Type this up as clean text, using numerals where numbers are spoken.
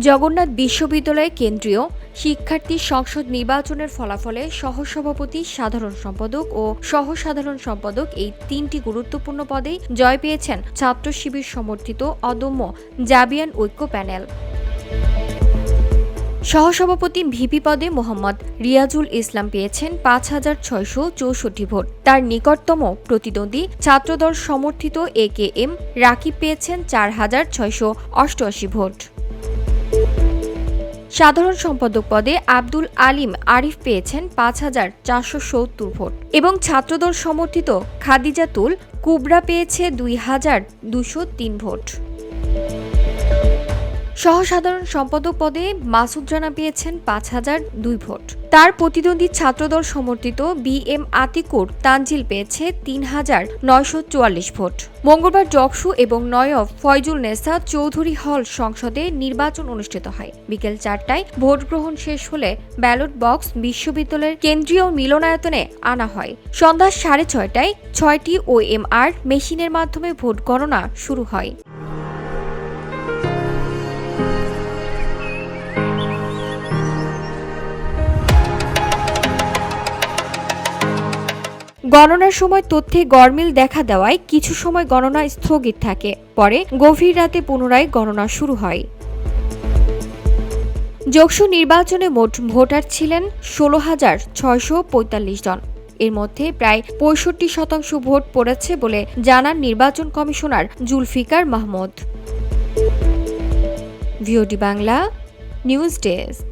জগন্নাথ বিশ্ববিদ্যালয় কেন্দ্রীয় শিক্ষার্থী সংসদ নির্বাচনের ফলাফলে সহসভাপতি, সাধারণ সম্পাদক ও সহ-সাধারণ সম্পাদক এই তিনটি গুরুত্বপূর্ণ পদেই জয় পেয়েছেন ছাত্র শিবির সমর্থিত অদম্য জাবিয়ান ঐক্য প্যানেল। সহসভাপতি ভিপি পদে মোহাম্মদ রিয়াজুল ইসলাম পেয়েছেন ৫,৬৬৪ ভোট। তার নিকটতম প্রতিদ্বন্দ্বী ছাত্রদল সমর্থিত AKM রাকিব পেয়েছেন ৪,৬৮৮ ভোট। সাধারণ সম্পাদক পদে আব্দুল আলিম আরিফ পেয়েছেন ৫,৪৭০ ভোট এবং ছাত্রদল সমর্থিত খাদিজাতুল কুবরা পেয়েছে ২,২০৩ ভোট। সহ-সাধারণ সম্পাদক পদে মাসুদ রানা পেয়েছেন ৫,০০২ ভোট। তার প্রতিদ্বন্দ্বী ছাত্রদল সমর্থিত BM আতিকুর তানজিল পেয়েছে ৩,৯৪৪ ভোট। মঙ্গলবার ডকসু এবং নয়ব ফয়জুল নেসা চৌধুরী হল সংসদে নির্বাচন অনুষ্ঠিত হয়। বিকেল ৪টায় ভোট গ্রহণ শেষ হলে ব্যালট বক্স বিশ্ববিদ্যালয়ের কেন্দ্রীয় মিলনায়তনে আনা হয়। সন্ধ্যা ৬:৩০টায় ৬টি OMR মেশিনের মাধ্যমে ভোট গণনা শুরু হয়। গণনার সময় তথ্যে গরমিল দেখা দেওয়ায় কিছু সময় গণনা স্থগিত থাকে। পরে গভীর রাতে পুনরায় গণনা শুরু হয়। যোগসু নির্বাচনে মোট ভোটার ছিলেন ১৬,৬৪৫ জন। এর মধ্যে প্রায় ৬৫% ভোট পড়েছে বলে জানান নির্বাচন commissioner Zulfiqar Mahmud. VOD Bangla news desk.